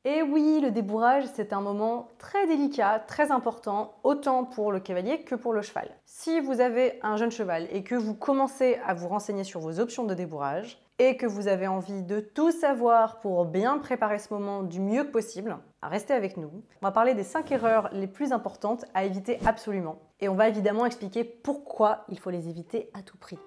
Et oui, le débourrage, c'est un moment très délicat, très important, autant pour le cavalier que pour le cheval. Si vous avez un jeune cheval et que vous commencez à vous renseigner sur vos options de débourrage et que vous avez envie de tout savoir pour bien préparer ce moment du mieux que possible, restez avec nous. On va parler des 5 erreurs les plus importantes à éviter absolument. Et on va évidemment expliquer pourquoi il faut les éviter à tout prix.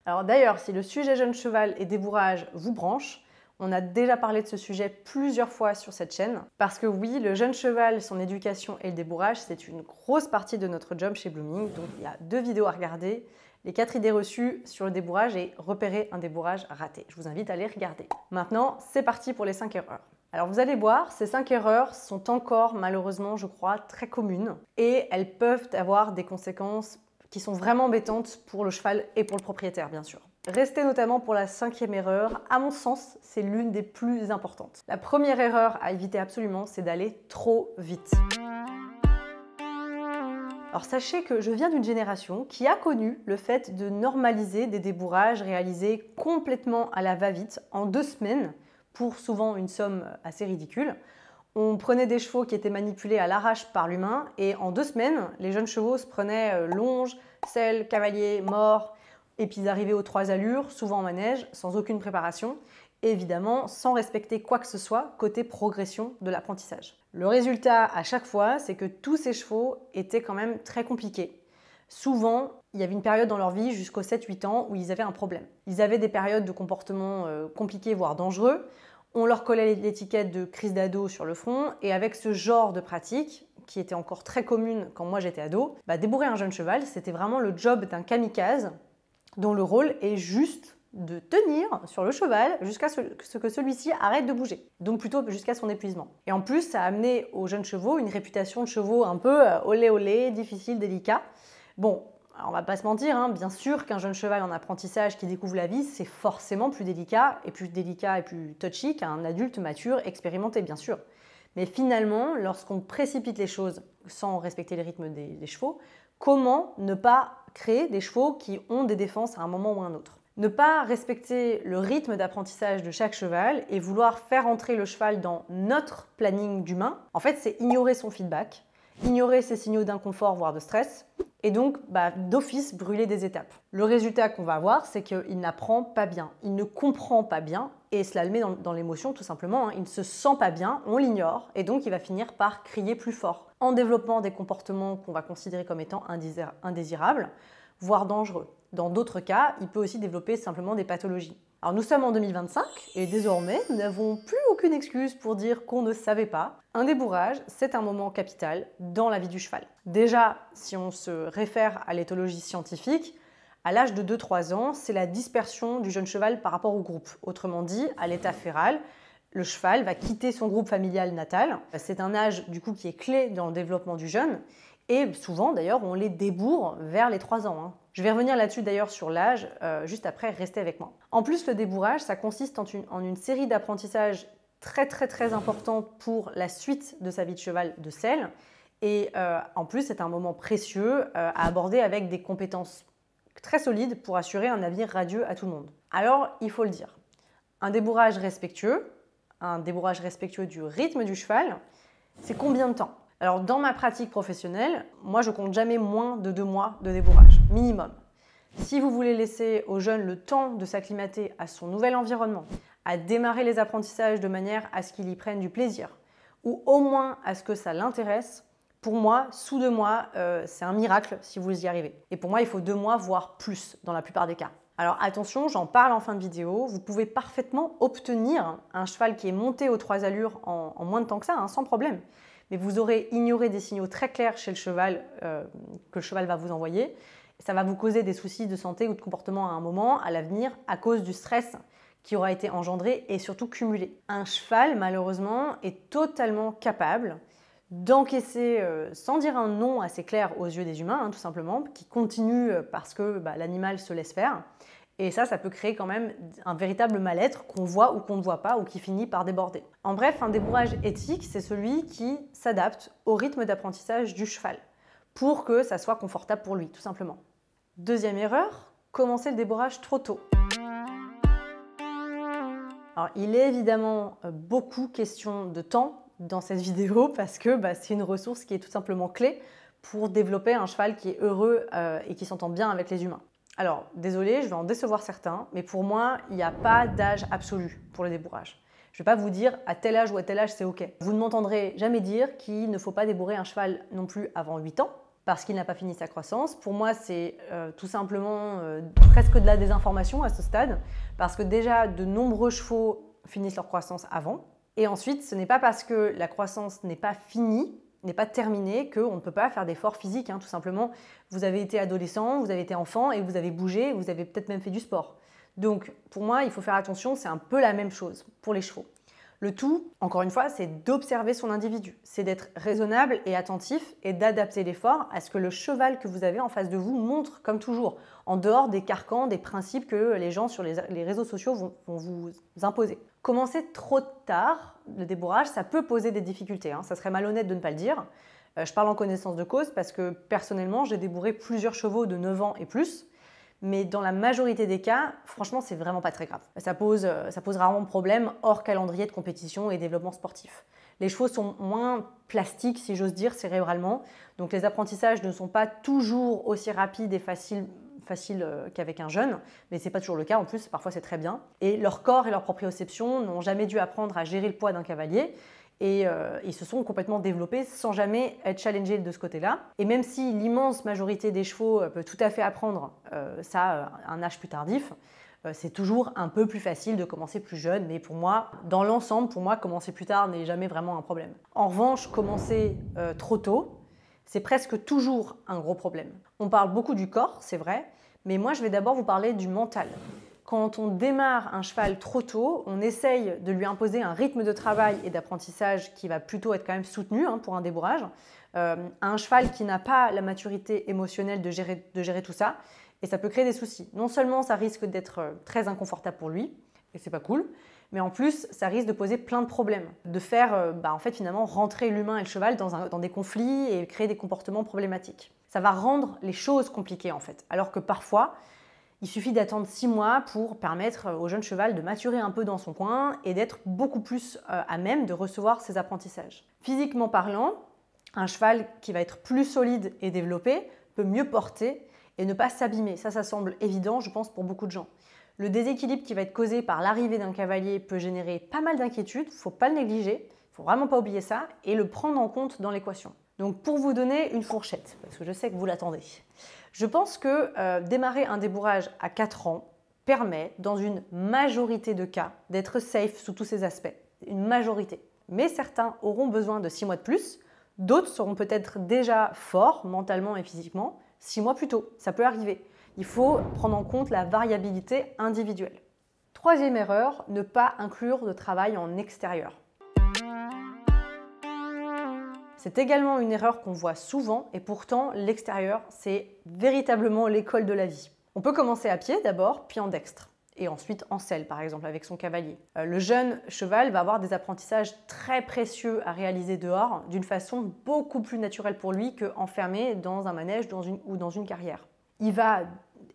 Alors d'ailleurs, si le sujet jeune cheval et débourrage vous branche, on a déjà parlé de ce sujet plusieurs fois sur cette chaîne. Parce que oui, le jeune cheval, son éducation et le débourrage, c'est une grosse partie de notre job chez Blooming. Donc il y a 2 vidéos à regarder, les 4 idées reçues sur le débourrage et repérer un débourrage raté. Je vous invite à les regarder. Maintenant, c'est parti pour les 5 erreurs. Alors vous allez voir, ces 5 erreurs sont encore malheureusement, je crois, très communes. Et elles peuvent avoir des conséquences qui sont vraiment embêtantes pour le cheval et pour le propriétaire, bien sûr. Restez notamment pour la 5e erreur. À mon sens, c'est l'une des plus importantes. La première erreur à éviter absolument, c'est d'aller trop vite. Alors sachez que je viens d'une génération qui a connu le fait de normaliser des débourrages réalisés complètement à la va-vite en 2 semaines pour souvent une somme assez ridicule. On prenait des chevaux qui étaient manipulés à l'arrache par l'humain et en 2 semaines, les jeunes chevaux se prenaient longe, selle, cavalier, mort et puis ils arrivaient aux 3 allures, souvent en manège, sans aucune préparation et évidemment sans respecter quoi que ce soit côté progression de l'apprentissage. Le résultat à chaque fois, c'est que tous ces chevaux étaient quand même très compliqués. Souvent, il y avait une période dans leur vie jusqu'aux 7-8 ans où ils avaient un problème. Ils avaient des périodes de comportement compliqués, voire dangereux. On leur collait l'étiquette de crise d'ado sur le front et avec ce genre de pratique, qui était encore très commune quand moi j'étais ado, débourrer un jeune cheval, c'était vraiment le job d'un kamikaze dont le rôle est juste de tenir sur le cheval jusqu'à ce que celui-ci arrête de bouger, donc plutôt jusqu'à son épuisement. Et en plus, ça a amené aux jeunes chevaux une réputation de chevaux un peu olé olé, difficile, délicat. Bon, alors on va pas se mentir, bien sûr qu'un jeune cheval en apprentissage qui découvre la vie, c'est forcément plus délicat et plus touchy qu'un adulte mature, expérimenté, bien sûr. Mais finalement, lorsqu'on précipite les choses sans respecter les rythmes des chevaux, comment ne pas créer des chevaux qui ont des défenses à un moment ou à un autre? Ne pas respecter le rythme d'apprentissage de chaque cheval et vouloir faire entrer le cheval dans notre planning d'humain, en fait, c'est ignorer son feedback, ignorer ses signaux d'inconfort, voire de stress, et donc d'office brûler des étapes. Le résultat qu'on va avoir, c'est qu'il n'apprend pas bien, il ne comprend pas bien, et cela le met dans l'émotion tout simplement, il ne se sent pas bien, on l'ignore, et donc il va finir par crier plus fort, en développant des comportements qu'on va considérer comme étant indésirables, voire dangereux. Dans d'autres cas, il peut aussi développer simplement des pathologies. Alors nous sommes en 2025 et désormais, nous n'avons plus aucune excuse pour dire qu'on ne savait pas. Un débourrage, c'est un moment capital dans la vie du cheval. Déjà, si on se réfère à l'éthologie scientifique, à l'âge de 2-3 ans, c'est la dispersion du jeune cheval par rapport au groupe. Autrement dit, à l'état féral, le cheval va quitter son groupe familial natal. C'est un âge du coup qui est clé dans le développement du jeune. Et souvent, d'ailleurs, on les débourre vers les 3 ans. Je vais revenir là-dessus d'ailleurs sur l'âge, juste après, restez avec moi. En plus, le débourrage, ça consiste en une série d'apprentissages très importants pour la suite de sa vie de cheval de selle. Et en plus, c'est un moment précieux à aborder avec des compétences très solides pour assurer un avenir radieux à tout le monde. Alors, il faut le dire, un débourrage respectueux du rythme du cheval, c'est combien de temps ? Alors dans ma pratique professionnelle, moi je compte jamais moins de 2 mois de débourrage, minimum. Si vous voulez laisser au jeune le temps de s'acclimater à son nouvel environnement, à démarrer les apprentissages de manière à ce qu'il y prenne du plaisir, ou au moins à ce que ça l'intéresse, pour moi, sous 2 mois, c'est un miracle si vous y arrivez. Et pour moi, il faut 2 mois, voire plus, dans la plupart des cas. Alors attention, j'en parle en fin de vidéo, vous pouvez parfaitement obtenir un cheval qui est monté aux 3 allures en moins de temps que ça, sans problème. Mais vous aurez ignoré des signaux très clairs chez le cheval que le cheval va vous envoyer. Ça va vous causer des soucis de santé ou de comportement à un moment, à l'avenir, à cause du stress qui aura été engendré et surtout cumulé. Un cheval, malheureusement, est totalement capable d'encaisser, sans dire un non assez clair aux yeux des humains, tout simplement, qui continue parce que l'animal se laisse faire. Et ça peut créer quand même un véritable mal-être qu'on voit ou qu'on ne voit pas ou qui finit par déborder. En bref, un débourrage éthique, c'est celui qui s'adapte au rythme d'apprentissage du cheval pour que ça soit confortable pour lui, tout simplement. Deuxième erreur, commencer le débourrage trop tôt. Alors, il est évidemment beaucoup question de temps dans cette vidéo parce que c'est une ressource qui est tout simplement clé pour développer un cheval qui est heureux et qui s'entend bien avec les humains. Alors, désolé, je vais en décevoir certains, mais pour moi, il n'y a pas d'âge absolu pour le débourrage. Je ne vais pas vous dire à tel âge ou à tel âge c'est ok. Vous ne m'entendrez jamais dire qu'il ne faut pas débourrer un cheval non plus avant 8 ans, parce qu'il n'a pas fini sa croissance. Pour moi, c'est tout simplement presque de la désinformation à ce stade, parce que déjà, de nombreux chevaux finissent leur croissance avant. Et ensuite, ce n'est pas parce que la croissance n'est pas finie, n'est pas terminée, qu'on ne peut pas faire d'efforts physiques. Tout simplement, vous avez été adolescent, vous avez été enfant, et vous avez bougé, vous avez peut-être même fait du sport. Donc, pour moi, il faut faire attention, c'est un peu la même chose pour les chevaux. Le tout, encore une fois, c'est d'observer son individu. C'est d'être raisonnable et attentif et d'adapter l'effort à ce que le cheval que vous avez en face de vous montre, comme toujours, en dehors des carcans, des principes que les gens sur les réseaux sociaux vont vous imposer. Commencer trop tard le débourrage, ça peut poser des difficultés. Ça serait malhonnête de ne pas le dire. Je parle en connaissance de cause parce que personnellement, j'ai débourré plusieurs chevaux de 9 ans et plus. Mais dans la majorité des cas, franchement, c'est vraiment pas très grave. Ça pose rarement de problème hors calendrier de compétition et développement sportif. Les chevaux sont moins plastiques, si j'ose dire, cérébralement. Donc les apprentissages ne sont pas toujours aussi rapides et faciles qu'avec un jeune, mais c'est pas toujours le cas. En plus, parfois c'est très bien. Et leur corps et leur proprioception n'ont jamais dû apprendre à gérer le poids d'un cavalier. Et ils se sont complètement développés sans jamais être challengés de ce côté-là. Et même si l'immense majorité des chevaux peut tout à fait apprendre ça à un âge plus tardif, c'est toujours un peu plus facile de commencer plus jeune. Mais pour moi, dans l'ensemble, commencer plus tard n'est jamais vraiment un problème. En revanche, commencer trop tôt, c'est presque toujours un gros problème. On parle beaucoup du corps, c'est vrai, mais moi je vais d'abord vous parler du mental. Quand on démarre un cheval trop tôt, on essaye de lui imposer un rythme de travail et d'apprentissage qui va plutôt être quand même soutenu pour un débourrage. Un cheval qui n'a pas la maturité émotionnelle de gérer tout ça, et ça peut créer des soucis. Non seulement ça risque d'être très inconfortable pour lui, et c'est pas cool, mais en plus ça risque de poser plein de problèmes, de faire en fait finalement rentrer l'humain et le cheval dans des conflits et créer des comportements problématiques. Ça va rendre les choses compliquées en fait, alors que parfois il suffit d'attendre 6 mois pour permettre au jeune cheval de maturer un peu dans son coin et d'être beaucoup plus à même de recevoir ses apprentissages. Physiquement parlant, un cheval qui va être plus solide et développé peut mieux porter et ne pas s'abîmer. Ça semble évident, je pense, pour beaucoup de gens. Le déséquilibre qui va être causé par l'arrivée d'un cavalier peut générer pas mal d'inquiétudes, il ne faut pas le négliger, il ne faut vraiment pas oublier ça et le prendre en compte dans l'équation. Donc pour vous donner une fourchette, parce que je sais que vous l'attendez, je pense que démarrer un débourrage à 4 ans permet, dans une majorité de cas, d'être safe sous tous ces aspects. Une majorité. Mais certains auront besoin de 6 mois de plus, d'autres seront peut-être déjà forts mentalement et physiquement 6 mois plus tôt. Ça peut arriver. Il faut prendre en compte la variabilité individuelle. Troisième erreur, ne pas inclure de travail en extérieur. C'est également une erreur qu'on voit souvent et pourtant l'extérieur, c'est véritablement l'école de la vie. On peut commencer à pied d'abord, puis en dextre, et ensuite en selle par exemple avec son cavalier. Le jeune cheval va avoir des apprentissages très précieux à réaliser dehors d'une façon beaucoup plus naturelle pour lui qu'enfermé dans un manège ou dans une carrière. Il va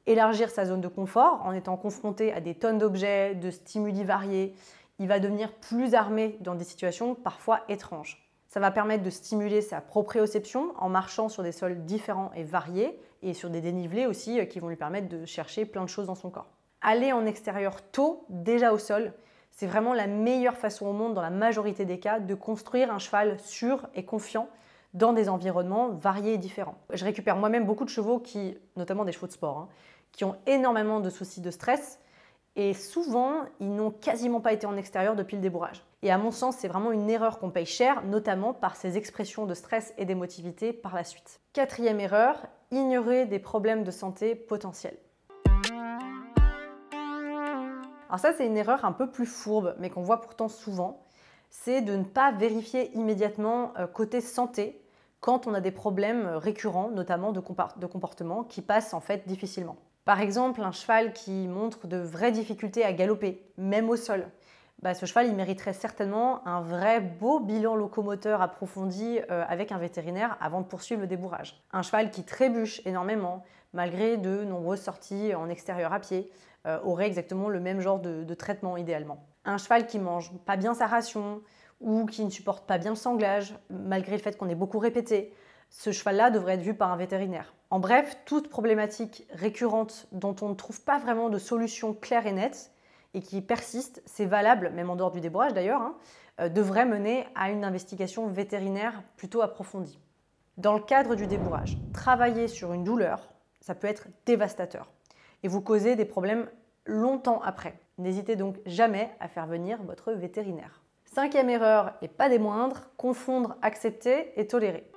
élargir sa zone de confort en étant confronté à des tonnes d'objets, de stimuli variés. Il va devenir plus armé dans des situations parfois étranges. Ça va permettre de stimuler sa proprioception en marchant sur des sols différents et variés et sur des dénivelés aussi qui vont lui permettre de chercher plein de choses dans son corps. Aller en extérieur tôt, déjà au sol, c'est vraiment la meilleure façon au monde dans la majorité des cas de construire un cheval sûr et confiant dans des environnements variés et différents. Je récupère moi-même beaucoup de chevaux notamment des chevaux de sport, qui ont énormément de soucis de stress et souvent, ils n'ont quasiment pas été en extérieur depuis le débourrage. Et à mon sens, c'est vraiment une erreur qu'on paye cher, notamment par ces expressions de stress et d'émotivité par la suite. Quatrième erreur, ignorer des problèmes de santé potentiels. Alors ça, c'est une erreur un peu plus fourbe, mais qu'on voit pourtant souvent, c'est de ne pas vérifier immédiatement côté santé quand on a des problèmes récurrents, notamment de comportement, qui passent en fait difficilement. Par exemple, un cheval qui montre de vraies difficultés à galoper, même au sol. Ce cheval, il mériterait certainement un vrai beau bilan locomoteur approfondi avec un vétérinaire avant de poursuivre le débourrage. Un cheval qui trébuche énormément, malgré de nombreuses sorties en extérieur à pied, aurait exactement le même genre de traitement idéalement. Un cheval qui mange pas bien sa ration ou qui ne supporte pas bien le sanglage, malgré le fait qu'on ait beaucoup répété, ce cheval-là devrait être vu par un vétérinaire. En bref, toute problématique récurrente dont on ne trouve pas vraiment de solution claire et nette et qui persiste, c'est valable, même en dehors du débourrage d'ailleurs, devrait mener à une investigation vétérinaire plutôt approfondie. Dans le cadre du débourrage, travailler sur une douleur, ça peut être dévastateur et vous causer des problèmes longtemps après. N'hésitez donc jamais à faire venir votre vétérinaire. 5e erreur, et pas des moindres, confondre accepter et tolérer.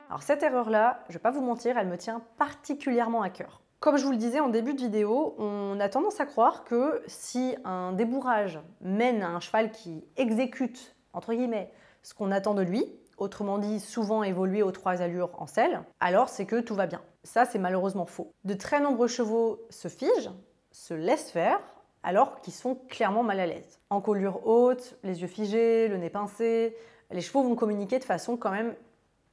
Alors cette erreur-là, je ne vais pas vous mentir, elle me tient particulièrement à cœur. Comme je vous le disais en début de vidéo, on a tendance à croire que si un débourrage mène à un cheval qui exécute, entre guillemets, ce qu'on attend de lui, autrement dit souvent évoluer aux 3 allures en selle, alors c'est que tout va bien. Ça, c'est malheureusement faux. De très nombreux chevaux se figent, se laissent faire, alors qu'ils sont clairement mal à l'aise. Encolure haute, les yeux figés, le nez pincé, les chevaux vont communiquer de façon quand même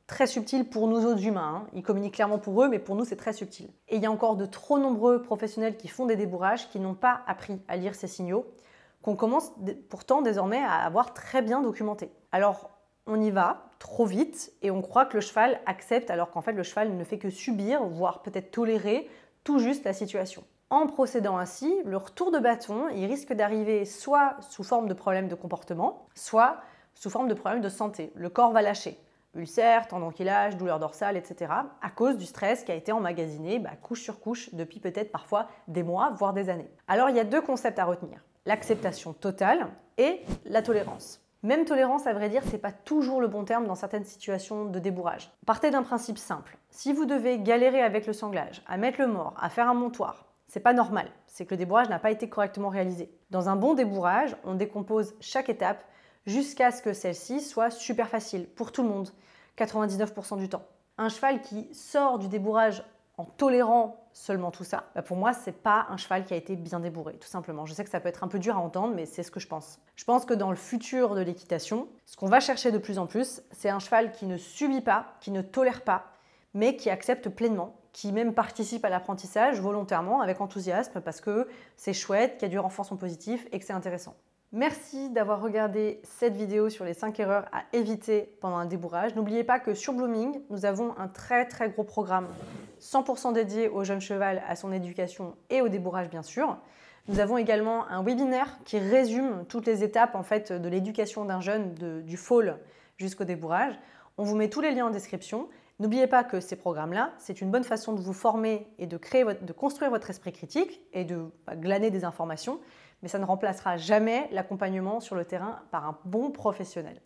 très subtile pour nous autres humains. Ils communiquent clairement pour eux, mais pour nous, c'est très subtil. Et il y a encore de trop nombreux professionnels qui font des débourrages qui n'ont pas appris à lire ces signaux, qu'on commence pourtant désormais à avoir très bien documentés. Alors, on y va trop vite et on croit que le cheval accepte alors qu'en fait le cheval ne fait que subir, voire peut-être tolérer tout juste la situation. En procédant ainsi, le retour de bâton, il risque d'arriver soit sous forme de problème de comportement, soit sous forme de problème de santé. Le corps va lâcher. Ulcères, tendons-ankylage, douleurs dorsales, etc. à cause du stress qui a été emmagasiné couche sur couche depuis peut-être parfois des mois, voire des années. Alors il y a 2 concepts à retenir. L'acceptation totale et la tolérance. Même tolérance, à vrai dire, c'est pas toujours le bon terme dans certaines situations de débourrage. Partez d'un principe simple. Si vous devez galérer avec le sanglage, à mettre le mort, à faire un montoir, c'est pas normal. C'est que le débourrage n'a pas été correctement réalisé. Dans un bon débourrage, on décompose chaque étape jusqu'à ce que celle-ci soit super facile pour tout le monde, 99% du temps. Un cheval qui sort du débourrage en tolérant seulement tout ça, pour moi, c'est pas un cheval qui a été bien débourré, tout simplement. Je sais que ça peut être un peu dur à entendre, mais c'est ce que je pense. Je pense que dans le futur de l'équitation, ce qu'on va chercher de plus en plus, c'est un cheval qui ne subit pas, qui ne tolère pas, mais qui accepte pleinement, qui même participe à l'apprentissage volontairement, avec enthousiasme, parce que c'est chouette, qu'il y a du renforcement positif et que c'est intéressant. Merci d'avoir regardé cette vidéo sur les 5 erreurs à éviter pendant un débourrage. N'oubliez pas que sur Blooming, nous avons un très gros programme 100% dédié au jeune cheval, à son éducation et au débourrage bien sûr. Nous avons également un webinaire qui résume toutes les étapes en fait, de l'éducation d'un jeune, du foal jusqu'au débourrage. On vous met tous les liens en description. N'oubliez pas que ces programmes-là, c'est une bonne façon de vous former et de construire votre esprit critique et de glaner des informations, mais ça ne remplacera jamais l'accompagnement sur le terrain par un bon professionnel.